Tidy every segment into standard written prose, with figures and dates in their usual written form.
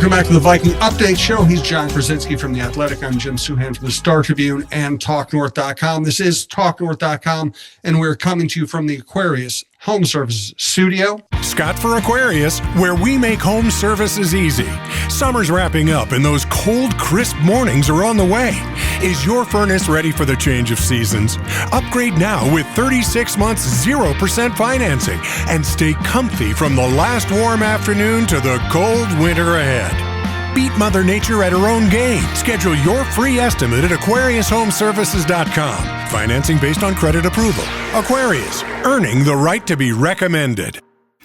Welcome back to the Viking Update Show. He's John Krawczynski from The Athletic. I'm Jim Souhan from the Star Tribune and TalkNorth.com. This is TalkNorth.com, and we're coming to you from the Aquarius Home Services Studio. Scott for Aquarius, where we make home services easy. Summer's wrapping up and those cold, crisp mornings are on the way. Is your furnace ready for the change of seasons? Upgrade now with 36 months 0% financing and stay comfy from the last warm afternoon to the cold winter ahead. Beat Mother Nature at her own game. Schedule your free estimate at AquariusHomeservices.com. Financing based on credit approval. Aquarius, earning the right to be recommended.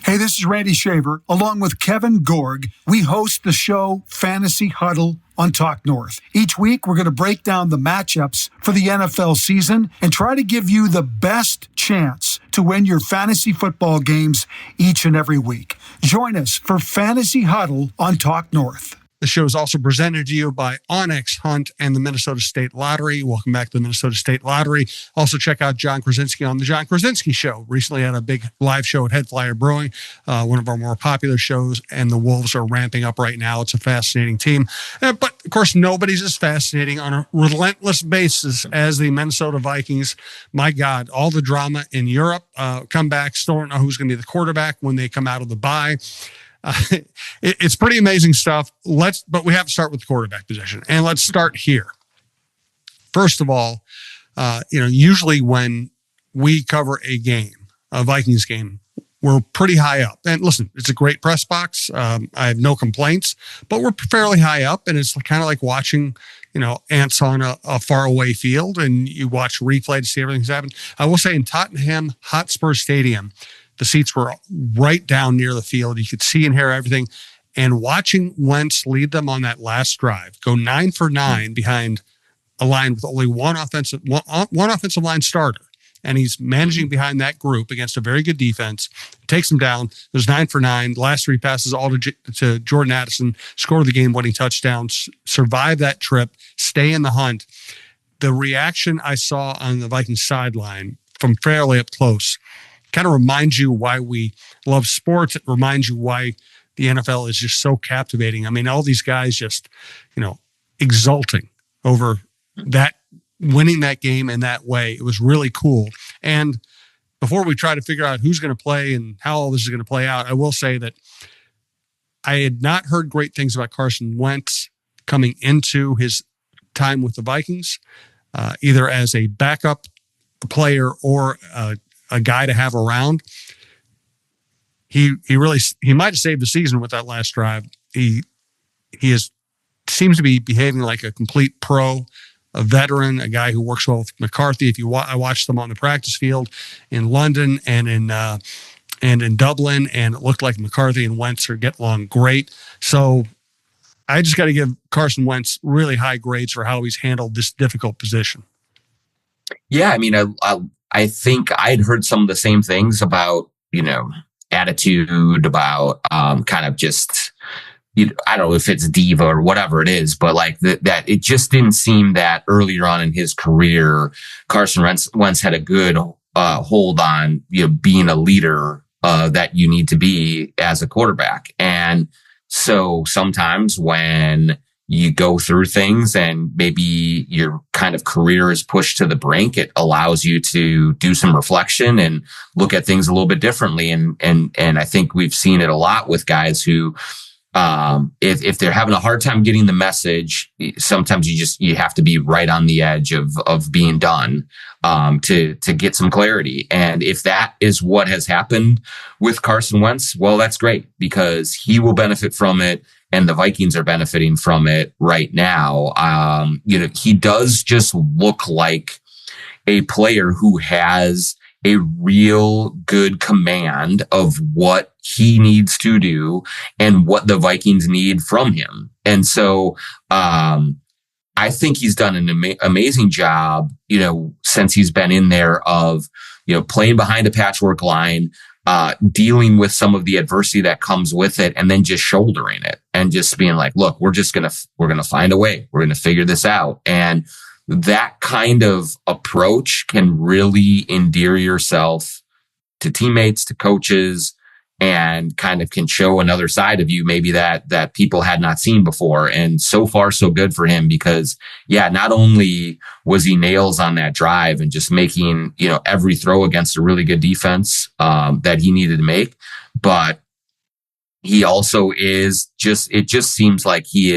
Hey, this is Randy Shaver. Along with Kevin Gorg, we host the show Fantasy Huddle on Talk North. Each week, we're going to break down the matchups for the NFL season and try to give you the best chance to win your fantasy football games each and every week. Join us for Fantasy Huddle on Talk North. The show is also presented to you by Onyx Hunt and the Minnesota State Lottery. Welcome back to the Minnesota State Lottery. Also, check out John Krawczynski on the John Krawczynski Show. Recently had a big live show at Head Flyer Brewing, one of our more popular shows, and the Wolves are ramping up right now. It's a fascinating team. But, of course, nobody's as fascinating on a relentless basis as the Minnesota Vikings. My God, all the drama in Europe, come back, still don't know who's going to be the quarterback when they come out of the bye. It's pretty amazing stuff. But we have to start with the quarterback position, and let's start here. First of all, usually when we cover a Vikings game, we're pretty high up. And listen, it's a great press box. I have no complaints, but we're fairly high up, and it's kind of like watching, ants on a faraway field, and you watch replay to see everything that's happened. I will say in Tottenham Hotspur Stadium, the seats were right down near the field. You could see and hear everything. And watching Wentz lead them on that last drive, go 9 for 9 behind a line with only one offensive line starter. And he's managing behind that group against a very good defense. Takes them down. There's 9 for 9. The last three passes all to Jordan Addison. Score the game-winning touchdowns. Survive that trip. Stay in the hunt. The reaction I saw on the Vikings sideline from fairly up close kind of reminds you why we love sports. It reminds you why the NFL is just so captivating. I mean, all these guys just, exulting over that, winning that game in that way. It was really cool. And before we try to figure out who's going to play and how all this is going to play out, I will say that I had not heard great things about Carson Wentz coming into his time with the Vikings, either as a backup player or a guy to have around. He might have saved the season with that last drive. He seems to be behaving like a complete pro, a veteran, a guy who works well with McCarthy. I watched them on the practice field in London and in Dublin, and it looked like McCarthy and Wentz are getting along great. So I just got to give Carson Wentz really high grades for how he's handled this difficult position. Yeah, I mean, I think I'd heard some of the same things about, attitude, about kind of just, I don't know if it's diva or whatever it is, but like that it just didn't seem that earlier on in his career, Carson Wentz had a good hold on, being a leader that you need to be as a quarterback. And so sometimes when you go through things and maybe your kind of career is pushed to the brink, it allows you to do some reflection and look at things a little bit differently. And I think we've seen it a lot with guys who, if they're having a hard time getting the message, sometimes you have to be right on the edge of being done, to get some clarity. And if that is what has happened with Carson Wentz, well, that's great because he will benefit from it. And the Vikings are benefiting from it right now. He does just look like a player who has a real good command of what he needs to do and what the Vikings need from him. And so, I think he's done an amazing job, since he's been in there of, playing behind a patchwork line, dealing with some of the adversity that comes with it, and then just shouldering it and just being like, look, we're going to find a way. We're going to figure this out. And that kind of approach can really endear yourself to teammates, to coaches, and kind of can show another side of you, maybe that people had not seen before. And so far, so good for him, because not only was he nails on that drive and just making, every throw against a really good defense, that he needed to make, but he also is it just seems like he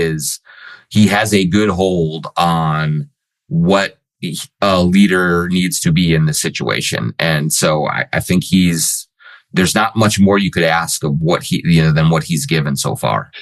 has a good hold on what a leader needs to be in this situation. And so I think there's not much more you could ask of what than what he's given so far.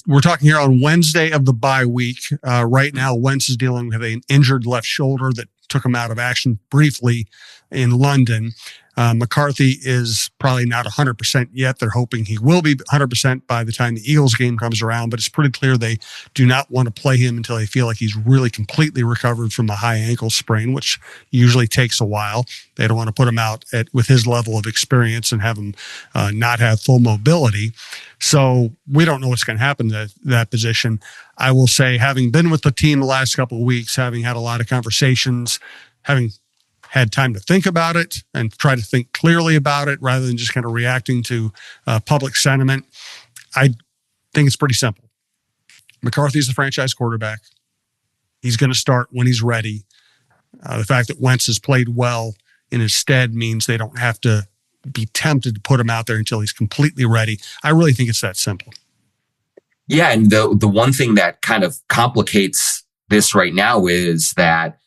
We're talking here on Wednesday of the bye week. Right now, Wentz is dealing with an injured left shoulder that took him out of action briefly in London. McCarthy is probably not 100% yet. They're hoping he will be 100% by the time the Eagles game comes around, but it's pretty clear they do not want to play him until they feel like he's really completely recovered from a high ankle sprain, which usually takes a while. They don't want to put him out with his level of experience and have him not have full mobility. So we don't know what's going to happen to that position. I will say, having been with the team the last couple of weeks, having had a lot of conversations, having had time to think about it and try to think clearly about it rather than just kind of reacting to public sentiment, I think it's pretty simple. McCarthy's the franchise quarterback. He's going to start when he's ready. The fact that Wentz has played well in his stead means they don't have to be tempted to put him out there until he's completely ready. I really think it's that simple. Yeah, and the one thing that kind of complicates this right now is that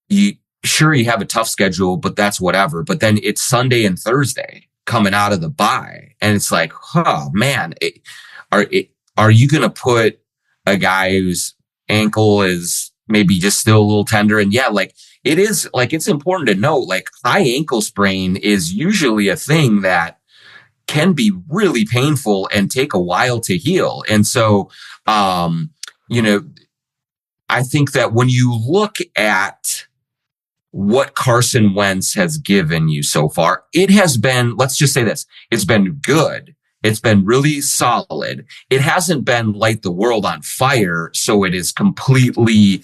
you have a tough schedule, but that's whatever. But then it's Sunday and Thursday coming out of the bye. And it's like, oh man, are you going to put a guy whose ankle is maybe just still a little tender? And it's important to note, like, high ankle sprain is usually a thing that can be really painful and take a while to heal. And so, I think that when you look at what Carson Wentz has given you so far, it has been, let's just say this, it's been good. It's been really solid. It hasn't been light the world on fire. So it is completely,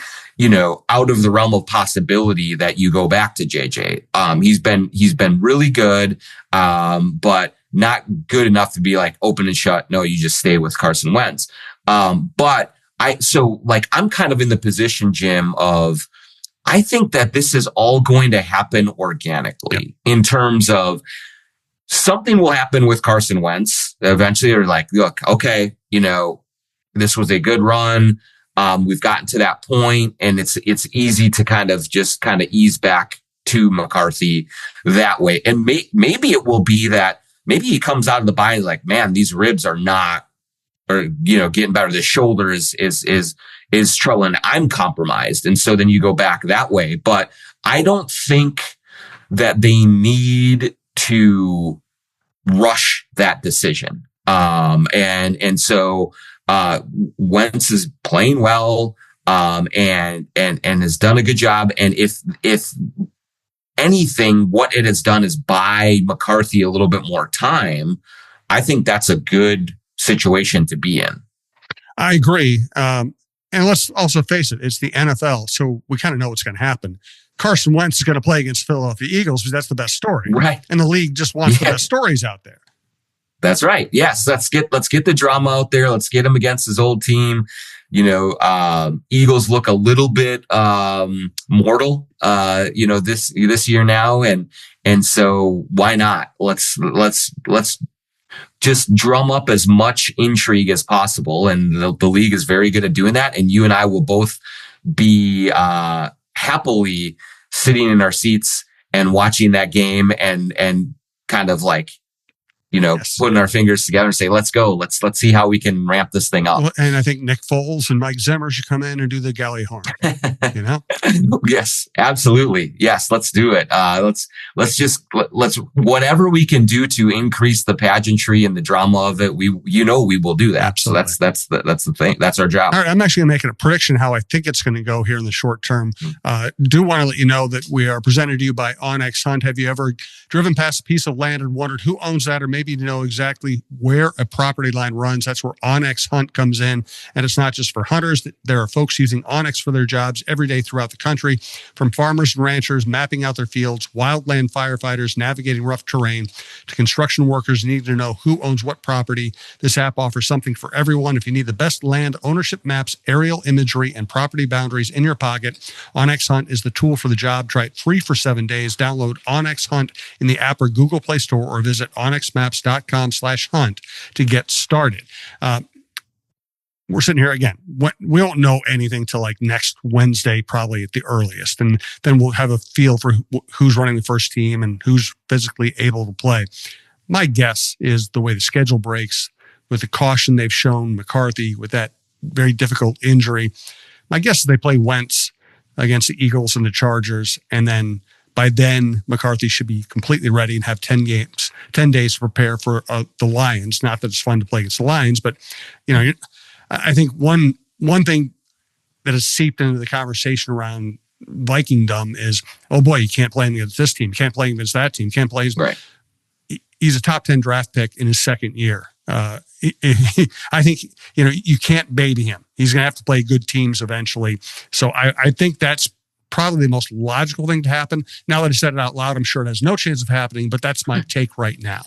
out of the realm of possibility that you go back to JJ. He's been really good, but not good enough to be like open and shut. No, you just stay with Carson Wentz. I'm kind of in the position, Jim, of, I think that this is all going to happen organically in terms of something will happen with Carson Wentz. Eventually they're like, look, okay, this was a good run. We've gotten to that point, and it's easy to kind of ease back to McCarthy that way. And maybe it will be that maybe he comes out of the bye like, man, these ribs are not, getting better. The shoulder is troubling. I'm compromised. And so then you go back that way. But I don't think that they need to rush that decision. So Wentz is playing well, and has done a good job. And if anything, what it has done is buy McCarthy a little bit more time. I think that's a good situation to be in. I agree. And let's also face it, it's the NFL. So we kind of know what's going to happen. Carson Wentz is going to play against Philadelphia Eagles because that's the best story. Right. And the league just wants the best stories out there. That's right. Yes. Let's get the drama out there. Let's get him against his old team. Eagles look a little bit, mortal, this year now. And so why not? Let's just drum up as much intrigue as possible. And the league is very good at doing that. And you and I will both be, happily sitting in our seats and watching that game and kind of like, putting our fingers together and say, let's go. Let's see how we can ramp this thing up. Well, and I think Nick Foles and Mike Zimmer should come in and do the galley horn, Yes, absolutely. Yes. Let's do it. Let's whatever we can do to increase the pageantry and the drama of it. We will do that. Absolutely. So that's the thing. That's our job. All right, I'm actually going to make a prediction how I think it's going to go here in the short term. Do want to let you know that we are presented to you by Onyx Hunt. Have you ever driven past a piece of land and wondered who owns that, or maybe maybe to know exactly where a property line runs. That's where Onyx Hunt comes in. And it's not just for hunters. There are folks using Onyx for their jobs every day throughout the country, from farmers and ranchers mapping out their fields, wildland firefighters navigating rough terrain, to construction workers needing to know who owns what property. This app offers something for everyone. If you need the best land ownership maps, aerial imagery, and property boundaries in your pocket, Onyx Hunt is the tool for the job. Try it free for 7 days. Download Onyx Hunt in the app or Google Play Store, or visit onyxmaps.com/hunt to get started. We're sitting here again. We don't know anything till like next Wednesday, probably at the earliest. And then we'll have a feel for who's running the first team and who's physically able to play. My guess is the way the schedule breaks, with the caution they've shown McCarthy with that very difficult injury, my guess is they play Wentz against the Eagles and the Chargers. And then by then, McCarthy should be completely ready and have 10 days to prepare for the Lions. Not that it's fun to play against the Lions, but I think one thing that has seeped into the conversation around Vikingdom is, oh boy, you can't play him against this team. You can't play him against that team. You can't play him. Right. He's a top 10 draft pick in his second year. I think, you can't baby him. He's going to have to play good teams eventually. So I think that's probably the most logical thing to happen. Now that I said it out loud, I'm sure it has no chance of happening, but that's my take right now.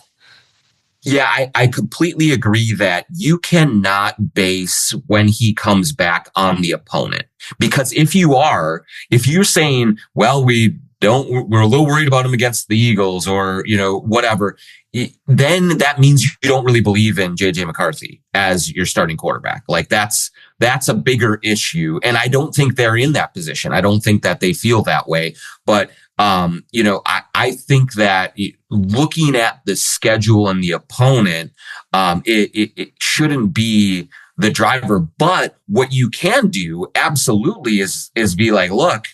Yeah, I completely agree that you cannot base when he comes back on the opponent. Because if you're saying, well, we're a little worried about him against the Eagles or, whatever, then that means you don't really believe in JJ McCarthy as your starting quarterback. Like that's a bigger issue. And I don't think they're in that position. I don't think that they feel that way. But, I think that looking at the schedule and the opponent, it shouldn't be the driver. But what you can do absolutely is be like, look,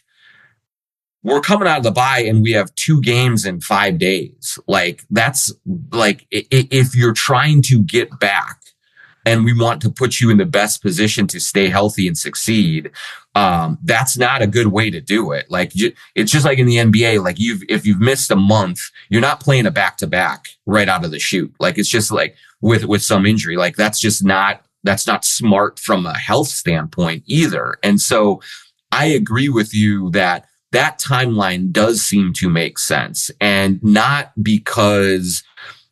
we're coming out of the bye and we have 2 games in 5 days. Like that's like, if you're trying to get back and we want to put you in the best position to stay healthy and succeed, that's not a good way to do it. Like it's just like in the NBA, like if you've missed a month, you're not playing a back-to-back right out of the chute. Like it's just like with some injury, like that's not smart from a health standpoint either. And so I agree with you that timeline does seem to make sense, and not because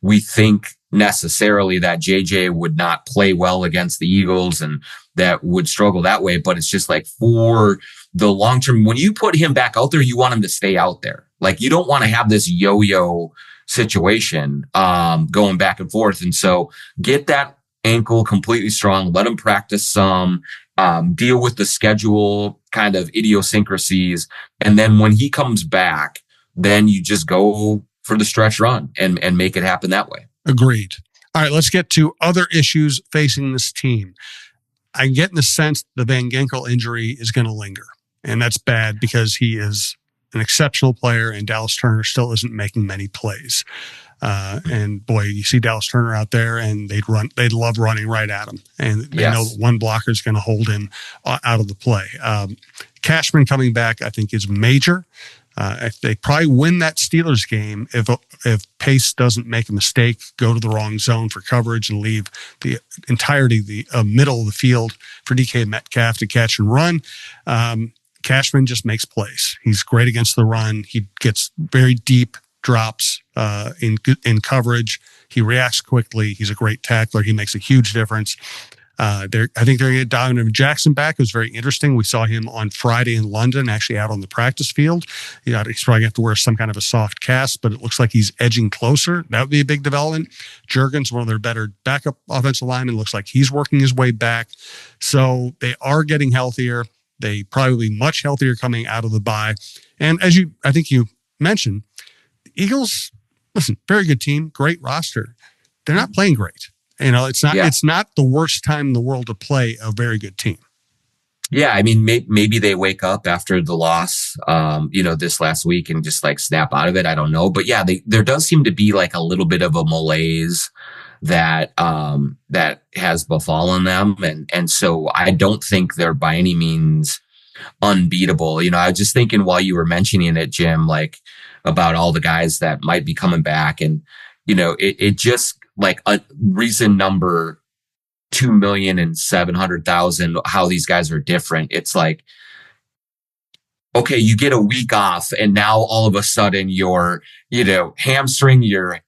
we think necessarily that JJ would not play well against the Eagles and that would struggle that way. But it's just like for the long term, when you put him back out there, you want him to stay out there. Like you don't want to have this yo-yo situation, going back and forth. And so get that ankle completely strong, let him practice some, deal with the schedule kind of idiosyncrasies. And then when he comes back, then you just go for the stretch run and make it happen that way. Agreed. All right, let's get to other issues facing this team. I'm getting the sense the Van Ginkel injury is going to linger, and that's bad because he is an exceptional player, and Dallas Turner still isn't making many plays. And boy, you see Dallas Turner out there, and they'd love running right at him, and they know that one blocker is going to hold him out of the play. Cashman coming back, I think, is major. If they probably win that Steelers game if Pace doesn't make a mistake, go to the wrong zone for coverage, and leave the entirety of the middle of the field for DK Metcalf to catch and run. Cashman just makes plays. He's great against the run. He gets very deep drops in coverage. He reacts quickly. He's a great tackler. He makes a huge difference. I think they're going to get Donovan Jackson back. It was very interesting. We saw him on Friday in London, actually out on the practice field. He's probably going to have to wear some kind of a soft cast, but it looks like he's edging closer. That would be a big development. Jurgens, one of their better backup offensive linemen, looks like he's working his way back. So they are getting healthier. They probably much healthier coming out of the bye. And as I think you mentioned, Eagles, listen, very good team, great roster. They're not playing great. It's not the worst time in the world to play a very good team. Yeah, I mean, maybe they wake up after the loss, this last week and just like snap out of it. I don't know, but yeah, there does seem to be like a little bit of a malaise that has befallen them, and so I don't think they're by any means unbeatable. I was just thinking while you were mentioning it, Jim, like about all the guys that might be coming back, and it just like a reason number 2,700,000, how these guys are different. It's like, okay, you get a week off and now all of a sudden your, hamstring, your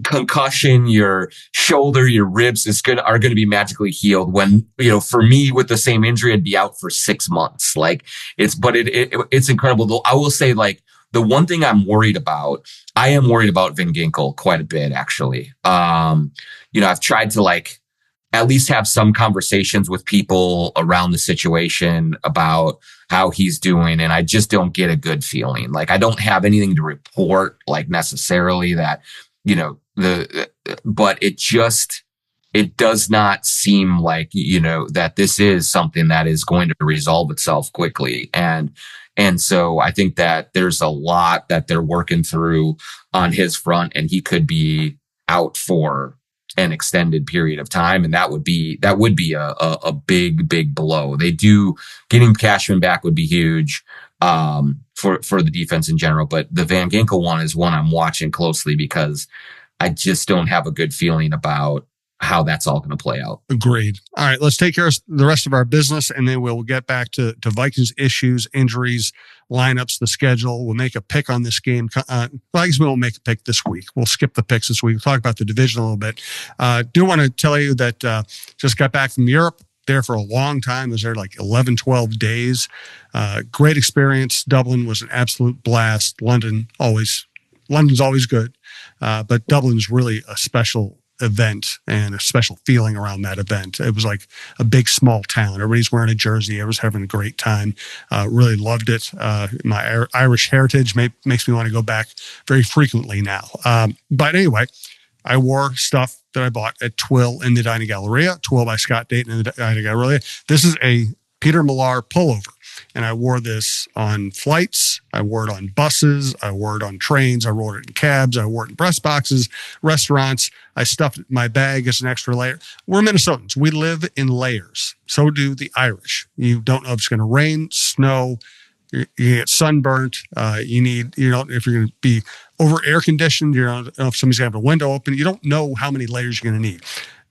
concussion, your shoulder, your ribs are going to be magically healed when, for me with the same injury, I'd be out for 6 months. Like it's incredible. Though I will say, like, the one thing I am worried about Van Ginkel quite a bit, actually. I've tried to like at least have some conversations with people around the situation about how he's doing. And I just don't get a good feeling. Like, I don't have anything to report, like, necessarily that, but it does not seem like, that this is something that is going to resolve itself quickly. And so I think that there's a lot that they're working through on his front, and he could be out for an extended period of time. And that would be a big blow. Getting Cashman back would be huge, for the defense in general. But the Van Ginkel one is one I'm watching closely because I just don't have a good feeling about how that's all going to play out. Agreed. All right, let's take care of the rest of our business, and then we'll get back to Vikings issues, injuries, lineups, the schedule. We'll make a pick on this game. I guess we won't make a pick this week. We'll skip the picks this week. We'll talk about the division a little bit. Do want to tell you that just got back from Europe. There for a long time. I was there like 11, 12 days. Great experience. Dublin was an absolute blast. London's always good. But Dublin's really a special event and a special feeling around that event. It was like a big small town. Everybody's wearing a jersey. I was having a great time. Really loved it. My Irish heritage makes me want to go back very frequently now. But anyway, I wore stuff that I bought at Twill in the Dining Galleria, Twill by Scott Dayton in the Dining Galleria. This is a Peter Millar pullover. And I wore this on flights. I wore it on buses. I wore it on trains. I wore it in cabs. I wore it in press boxes, restaurants. I stuffed it in my bag as an extra layer. We're Minnesotans. We live in layers. So do the Irish. You don't know if it's going to rain, snow, you get sunburnt. If you're going to be over air conditioned, you don't know if somebody's going to have a window open. You don't know how many layers you're going to need.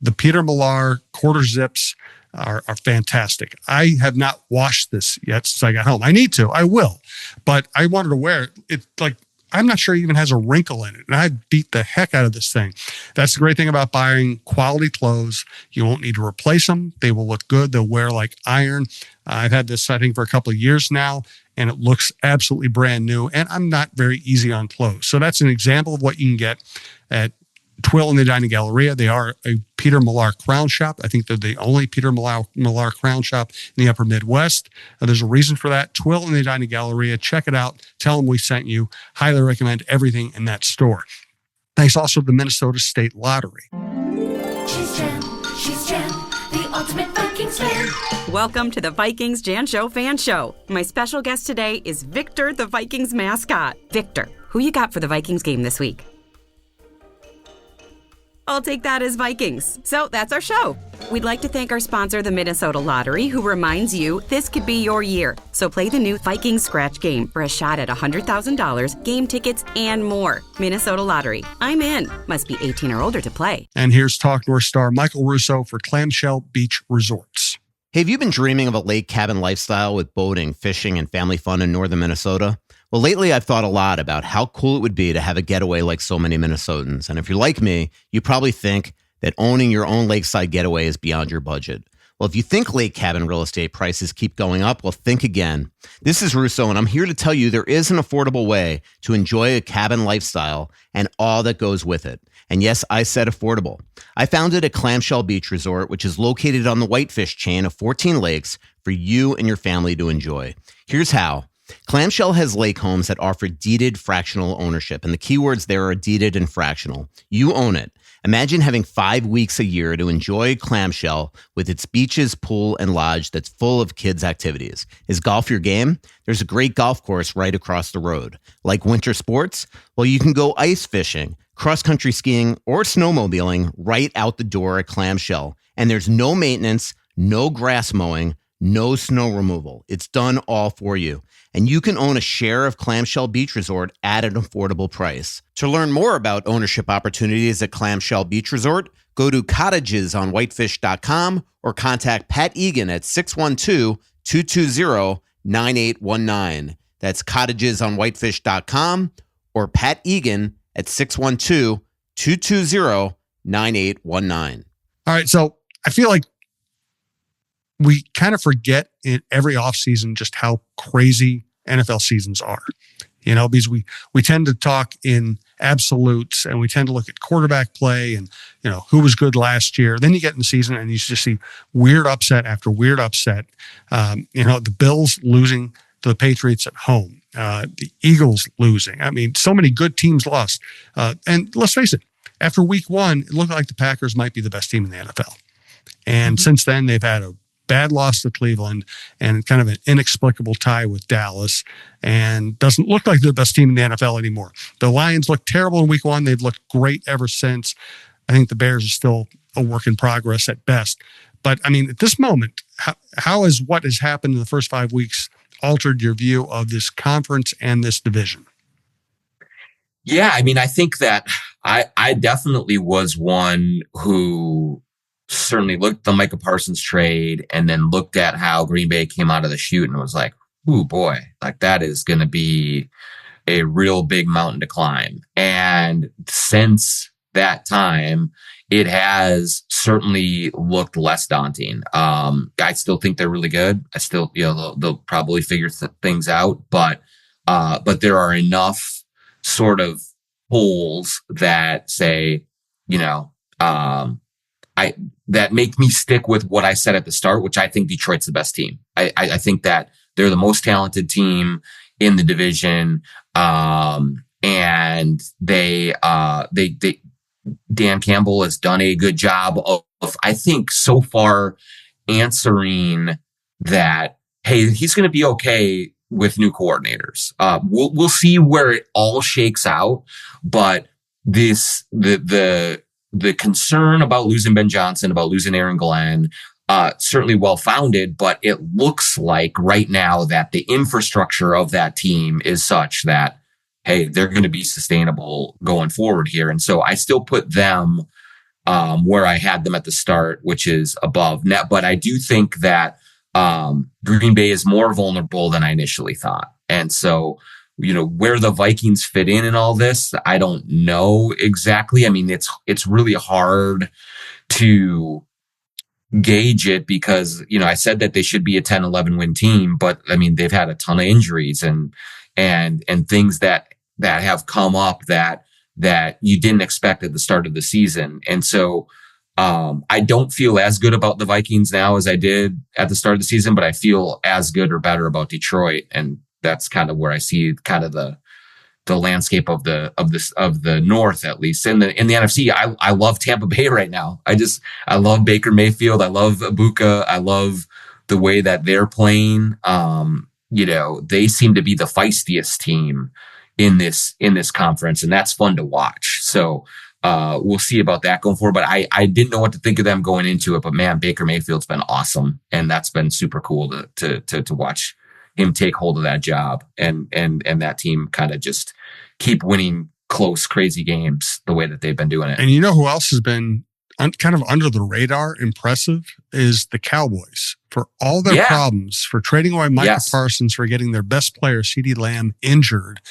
The Peter Millar quarter zips are fantastic. I have not washed this yet since I got home. I need to. I will. But I wanted to wear it. It's like, I'm not sure it even has a wrinkle in it. And I beat the heck out of this thing. That's the great thing about buying quality clothes. You won't need to replace them. They will look good. They'll wear like iron. I've had this, I think, for a couple of years now, and it looks absolutely brand new. And I'm not very easy on clothes. So that's an example of what you can get at Twill in the Dining Galleria. They are a Peter Millar crown shop. I think they're the only Peter Millar crown shop in the upper Midwest. There's a reason for that. Twill in the Dining Galleria. Check it out. Tell them we sent you. Highly recommend everything in that store. Thanks also to the Minnesota State Lottery. She's Jen, the ultimate Vikings fan. Welcome to the Vikings Jan Show Fan Show. My special guest today is Victor, the Vikings mascot. Victor, who you got for the Vikings game this week? I'll take that as Vikings. So that's our show. We'd like to thank our sponsor, the Minnesota Lottery, who reminds you this could be your year. So play the new Vikings Scratch game for a shot at $100,000, game tickets, and more. Minnesota Lottery. I'm in. Must be 18 or older to play. And here's Talk North star Michael Russo for Clamshell Beach Resorts. Hey, have you been dreaming of a lake cabin lifestyle with boating, fishing, and family fun in northern Minnesota? Well, lately I've thought a lot about how cool it would be to have a getaway like so many Minnesotans. And if you're like me, you probably think that owning your own lakeside getaway is beyond your budget. Well, if you think lake cabin real estate prices keep going up, well, think again. This is Russo, and I'm here to tell you there is an affordable way to enjoy a cabin lifestyle and all that goes with it. And yes, I said affordable. I founded a Clamshell Beach Resort, which is located on the Whitefish chain of 14 lakes for you and your family to enjoy. Here's how. Clamshell has lake homes that offer deeded fractional ownership, and the keywords there are deeded and fractional. You own it. Imagine having 5 weeks a year to enjoy Clamshell with its beaches, pool, and lodge that's full of kids' activities. Is golf your game? There's a great golf course right across the road. Like winter sports? Well, you can go ice fishing, cross-country skiing, or snowmobiling right out the door at Clamshell. And there's no maintenance, no grass mowing, no snow removal. It's done all for you. And you can own a share of Clamshell Beach Resort at an affordable price. To learn more about ownership opportunities at Clamshell Beach Resort, go to cottagesonwhitefish.com or contact Pat Egan at 612-220-9819. That's cottagesonwhitefish.com or Pat Egan at 612-220-9819. All right. So I feel like we kind of forget in every offseason just how crazy NFL seasons are, because we tend to talk in absolutes and we tend to look at quarterback play and, who was good last year. Then you get in the season and you just see weird upset after weird upset. The Bills losing to the Patriots at home, the Eagles losing. I mean, so many good teams lost. And let's face it, after week one, it looked like the Packers might be the best team in the NFL. And since then, they've had a bad loss to Cleveland and kind of an inexplicable tie with Dallas, and doesn't look like they're the best team in the NFL anymore. The Lions looked terrible in week one. They've looked great ever since. I think the Bears are still a work in progress at best. But I mean, at this moment, how has what has happened in the first 5 weeks altered your view of this conference and this division? Yeah, I mean, I think that I definitely was one who certainly looked at the Micah Parsons trade and then looked at how Green Bay came out of the chute and was like, ooh, boy, like that is going to be a real big mountain to climb. And since that time, it has certainly looked less daunting. I still think they're really good. I still, they'll probably figure things out, but there are enough sort of holes that say, that make me stick with what I said at the start, which I think Detroit's the best team. I think that they're the most talented team in the division. And they Dan Campbell has done a good job of, I think, so far answering that, hey, he's going to be okay with new coordinators. We'll see where it all shakes out, but the concern about losing Ben Johnson, about losing Aaron Glenn, certainly well-founded, but it looks like right now that the infrastructure of that team is such that, hey, they're going to be sustainable going forward here. And so I still put them where I had them at the start, which is above net. But I do think that Green Bay is more vulnerable than I initially thought. And so, where the Vikings fit in all this, I don't know exactly. I mean, it's really hard to gauge it because, I said that they should be a 10-11 win team, but I mean, they've had a ton of injuries and things that have come up that you didn't expect at the start of the season. And so, I don't feel as good about the Vikings now as I did at the start of the season, but I feel as good or better about Detroit. And that's kind of where I see kind of the landscape of the North, at least in the NFC. I love Tampa Bay right now. I love Baker Mayfield. I love Ibuka. I love the way that they're playing. They seem to be the feistiest team in this conference, and that's fun to watch. So, we'll see about that going forward, but I didn't know what to think of them going into it, but man, Baker Mayfield's been awesome. And that's been super cool to watch him take hold of that job and that team kind of just keep winning close, crazy games the way that they've been doing it. And who else has been kind of under the radar impressive is the Cowboys. For all their problems, for trading away Micah Parsons, for getting their best player, CeeDee Lamb, injured,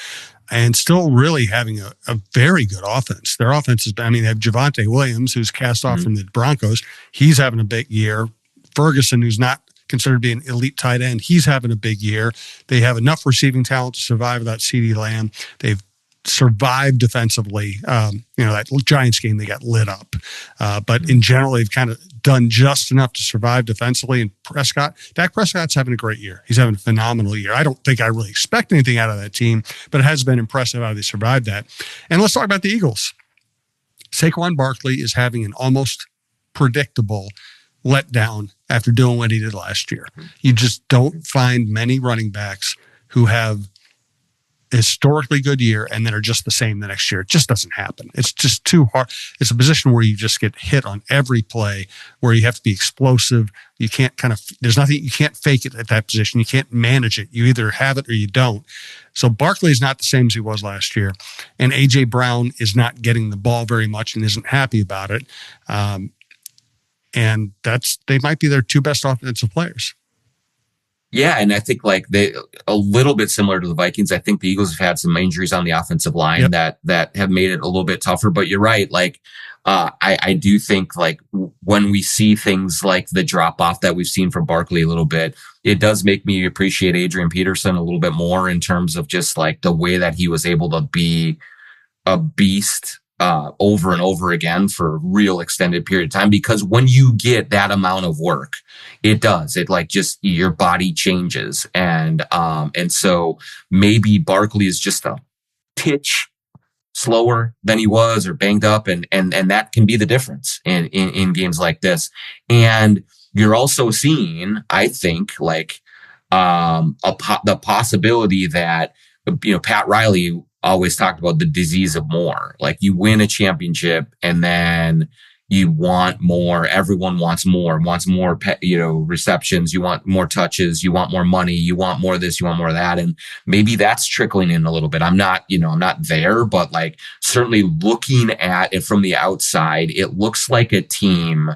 and still really having a very good offense. Their offense they have Javonte Williams, who's cast off from the Broncos. He's having a big year. Ferguson, who's not considered to be an elite tight end, he's having a big year. They have enough receiving talent to survive without CeeDee Lamb. They've survived defensively. That Giants game, they got lit up. But in general, they've kind of done just enough to survive defensively. And Dak Prescott's having a great year. He's having a phenomenal year. I don't think I really expect anything out of that team, but it has been impressive how they survived that. And let's talk about the Eagles. Saquon Barkley is having an almost predictable letdown after doing what he did last year. You just don't find many running backs who have historically good year and then are just the same the next year. It just doesn't happen. It's just too hard. It's a position where you just get hit on every play, where you have to be explosive. You can't there's nothing, you can't fake it at that position. You can't manage it. You either have it or you don't. So Barkley is not the same as he was last year. And A.J. Brown is not getting the ball very much and isn't happy about it. And they might be their two best offensive players. Yeah, and I think like they a little bit similar to the Vikings. I think the Eagles have had some injuries on the offensive line that have made it a little bit tougher. But you're right. Like I do think like when we see things like the drop off that we've seen from Barkley a little bit, it does make me appreciate Adrian Peterson a little bit more in terms of just like the way that he was able to be a beast over and over again for a real extended period of time. Because when you get that amount of work, it like just your body changes. And so maybe Barkley is just a titch slower than he was or banged up. And that can be the difference in games like this. And you're also seeing, I think, like, the possibility that, Pat Riley always talked about the disease of more. Like you win a championship and then you want more. Everyone wants more receptions. You want more touches. You want more money. You want more of this. You want more of that. And maybe that's trickling in a little bit. I'm not there, but like certainly looking at it from the outside, it looks like a team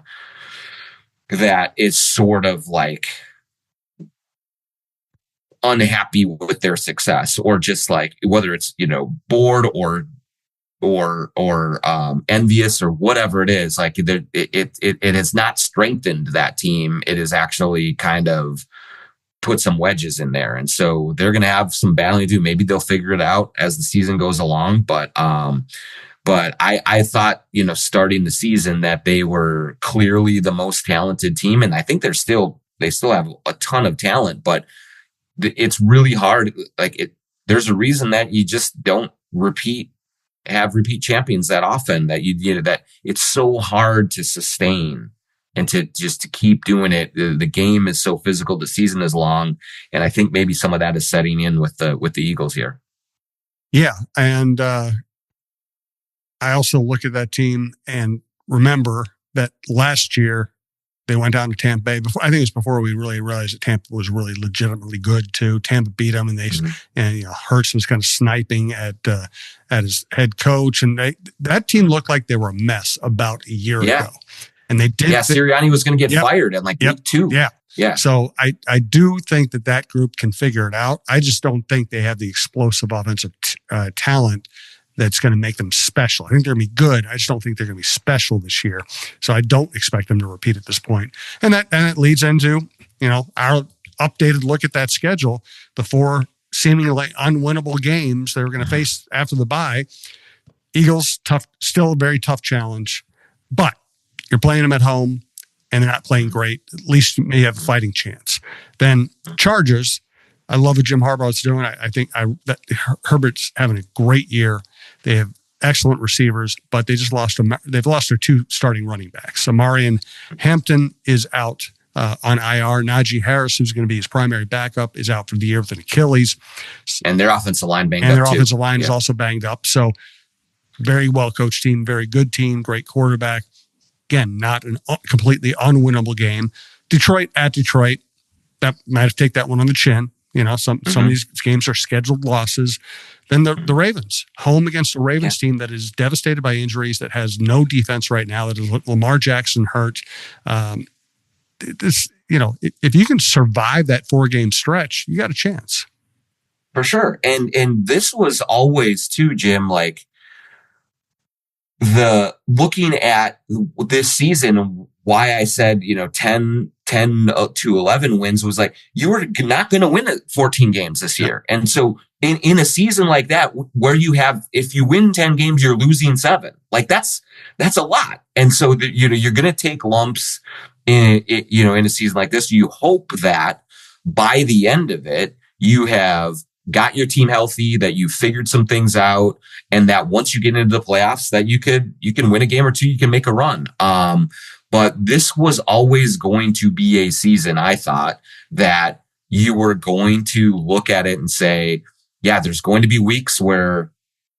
that is sort of like unhappy with their success, or just like whether it's bored or envious or whatever it is. Like it has not strengthened that team. It has actually kind of put some wedges in there, and so they're going to have some battling to do. Maybe they'll figure it out as the season goes along. But I thought starting the season that they were clearly the most talented team, and I think they still have a ton of talent, but it's really hard. There's a reason that you just don't have repeat champions that often, that that it's so hard to sustain and to keep doing it. The game is so physical. The season is long. And I think maybe some of that is setting in with the Eagles here. Yeah. And, I also look at that team and remember that last year, they went down to Tampa Bay before. I think it was before we really realized that Tampa was really legitimately good too. Tampa beat them, and Hurts was kind of sniping at his head coach, and that team looked like they were a mess about a year ago. And they did. Yeah, Sirianni was going to get fired in like week 2. Yeah. So I do think that group can figure it out. I just don't think they have the explosive offensive talent that's going to make them special. I think they're going to be good. I just don't think they're going to be special this year. So I don't expect them to repeat at this point. And it leads into, our updated look at that schedule, the 4 seemingly unwinnable games they're going to face after the bye. Eagles, still a very tough challenge, but you're playing them at home and they're not playing great. At least you may have a fighting chance. Then Chargers, I love what Jim Harbaugh's doing. I think that Herbert's having a great year. They have excellent receivers, but they just they've lost their 2 starting running backs. So Marion Hampton is out on IR. Najee Harris, who's going to be his primary backup, is out for the year with an Achilles. And their offensive line banged up. And their offensive line is also banged up. So very well-coached team, very good team, great quarterback. Again, not a completely unwinnable game. Detroit at Detroit, that might have to take that one on the chin. Some of these games are scheduled losses. Then the Ravens, home against a Ravens team that is devastated by injuries, that has no defense right now, that is Lamar Jackson hurt. If you can survive that 4-game stretch, you got a chance. For sure. And this was always too, Jim, like the looking at this season, why I said, 10 to 11 wins was like, you were not going to win 14 games this year. And so in a season like that, where if you win 10 games, you're losing 7, like that's a lot. And so you're going to take lumps in a season like this. You hope that by the end of it, you have got your team healthy, that you figured some things out, and that once you get into the playoffs, that you can win a game or 2, you can make a run. But this was always going to be a season, I thought, that you were going to look at it and say, yeah, there's going to be weeks where,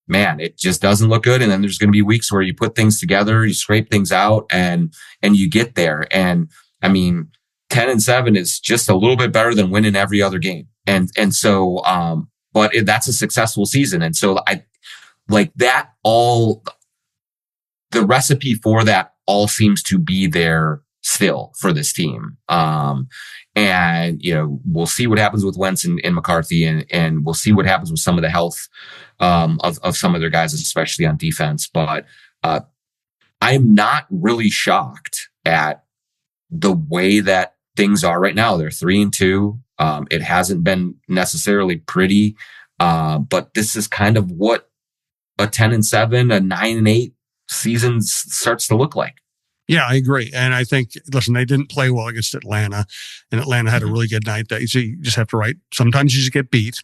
man, it just doesn't look good. And then there's going to be weeks where you put things together, you scrape things out, and you get there. And I mean, 10-7 is just a little bit better than winning every other game. And so, but that's a successful season. And so I like that all, the recipe for that all seems to be there still for this team. And, you know, we'll see what happens with Wentz and McCarthy, and we'll see what happens with some of the health, of some of their guys, especially on defense. But, I'm not really shocked at the way that things are right now. They're 3-2. It hasn't been necessarily pretty, but this is kind of what a 10-7, a 9-8 season starts to look like. Yeah, I agree. And I think, listen, they didn't play well against Atlanta, and Atlanta had a really good night. So you just have to sometimes you just get beat.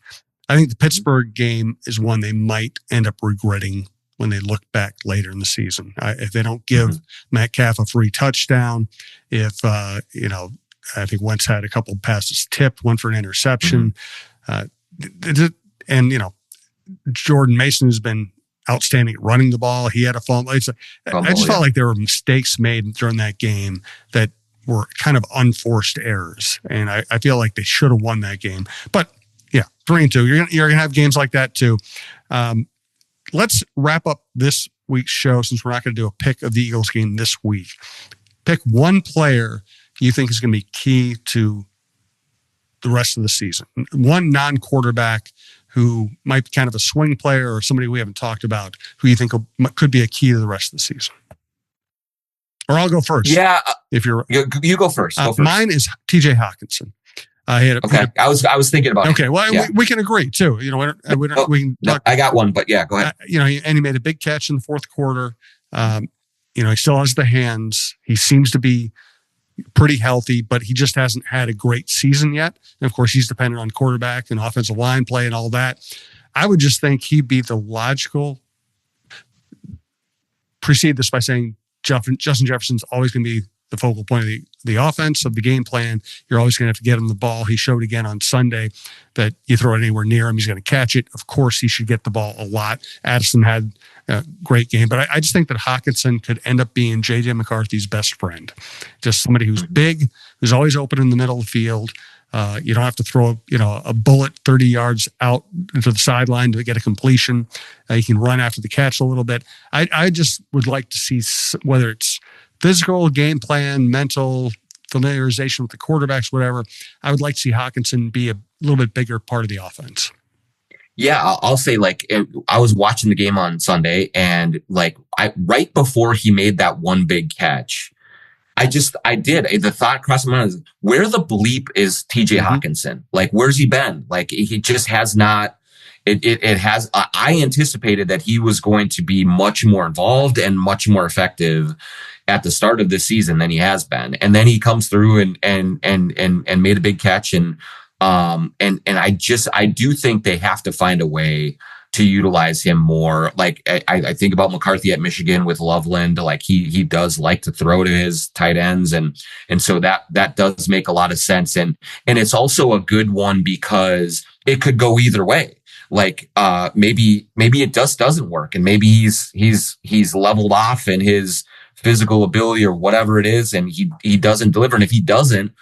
I think the Pittsburgh game is one they might end up regretting when they look back later in the season. If they don't give Metcalf a free touchdown, if, you know, I think Wentz had a couple of passes tipped, one for an interception. And, you know, Jordan Mason has been outstanding at running the ball. He had a fumble. I just felt like there were mistakes made during that game that were kind of unforced errors. And I feel like they should have won that game. But yeah, 3-2. You're gonna have games like that too. Let's wrap up this week's show, since we're not going to do a pick of the Eagles game this week. Pick one player you think is going to be key to the rest of the season. One non-quarterback who might be kind of a swing player, or somebody we haven't talked about, who you think could be a key to the rest of the season. Or I'll go first. Yeah. If you go first. Mine is TJ Hawkinson. I was thinking about it. Okay. Well, yeah. we can agree too. You know, I got one, but yeah, go ahead. You know, and he made a big catch in the fourth quarter. You know, he still has the hands. He seems to be pretty healthy, but he just hasn't had a great season yet. And of course, he's dependent on quarterback and offensive line play and all that. I would just think he'd be the logical. Precede this by saying Justin Jefferson's always going to be the focal point of the offense, of the game plan. You're always going to have to get him the ball. He showed again on Sunday that you throw it anywhere near him, he's going to catch it. Of course, he should get the ball a lot. Addison had a great game, but I just think that Hawkinson could end up being J.J. McCarthy's best friend. Just somebody who's big, who's always open in the middle of the field. You don't have to throw, a bullet 30 yards out into the sideline to get a completion. You can run after the catch a little bit. I just would like to see, whether it's physical, game plan, mental, familiarization with the quarterbacks, whatever, I would like to see Hawkinson be a little bit bigger part of the offense. Yeah, I'll say, I was watching the game on Sunday, and right before he made that one big catch, the thought crossed my mind is, where the bleep is TJ Hawkinson? Where's he been? He just has not. I anticipated that he was going to be much more involved and much more effective at the start of this season than he has been. And then he comes through and made a big catch. And I do think they have to find a way to utilize him more. I think about McCarthy at Michigan with Loveland. He does like to throw to his tight ends. And so that does make a lot of sense. And it's also a good one because it could go either way. Maybe it just doesn't work, and maybe he's leveled off in his physical ability or whatever it is, and he doesn't deliver. And if he doesn't,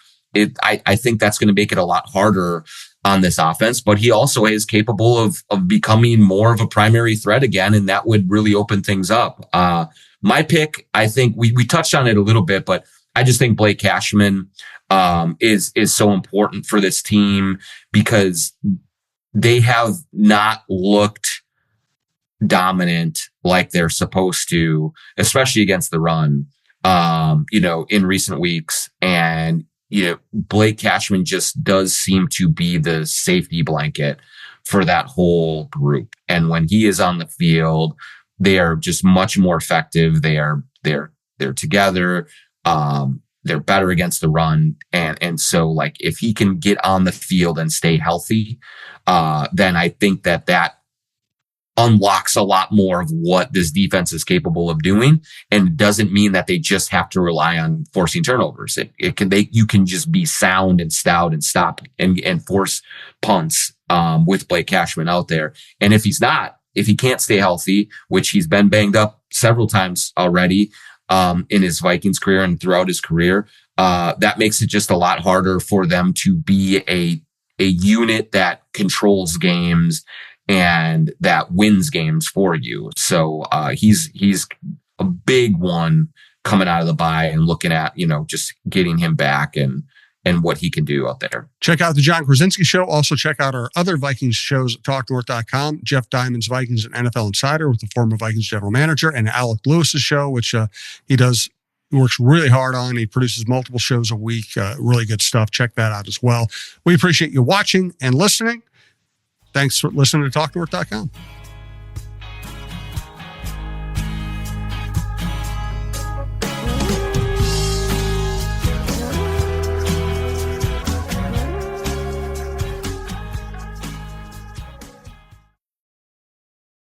I think that's going to make it a lot harder on this offense. But he also is capable of becoming more of a primary threat again, and that would really open things up. My pick, I think we touched on it a little bit, but I just think Blake Cashman is so important for this team because they have not looked dominant like they're supposed to, especially against the run, in recent weeks. And, Blake Cashman just does seem to be the safety blanket for that whole group. And when he is on the field, they are just much more effective. They're together. They're better against the run. And so if he can get on the field and stay healthy, then I think that unlocks a lot more of what this defense is capable of doing. And it doesn't mean that they just have to rely on forcing turnovers. You can just be sound and stout and stop and force punts, with Blake Cashman out there. And if he can't stay healthy, which he's been banged up several times already, in his Vikings career and throughout his career, that makes it just a lot harder for them to be a unit that controls games and that wins games for you. So he's a big one coming out of the bye, and looking at, just getting him back and what he can do out there. Check out the John Krawczynski Show. Also check out our other Vikings shows at TalkNorth.com. Jeff Diamond's Vikings and NFL Insider with the former Vikings general manager, and Alec Lewis's show, which he works really hard on. He produces multiple shows a week. Really good stuff. Check that out as well. We appreciate you watching and listening. Thanks for listening to TalkNorth.com.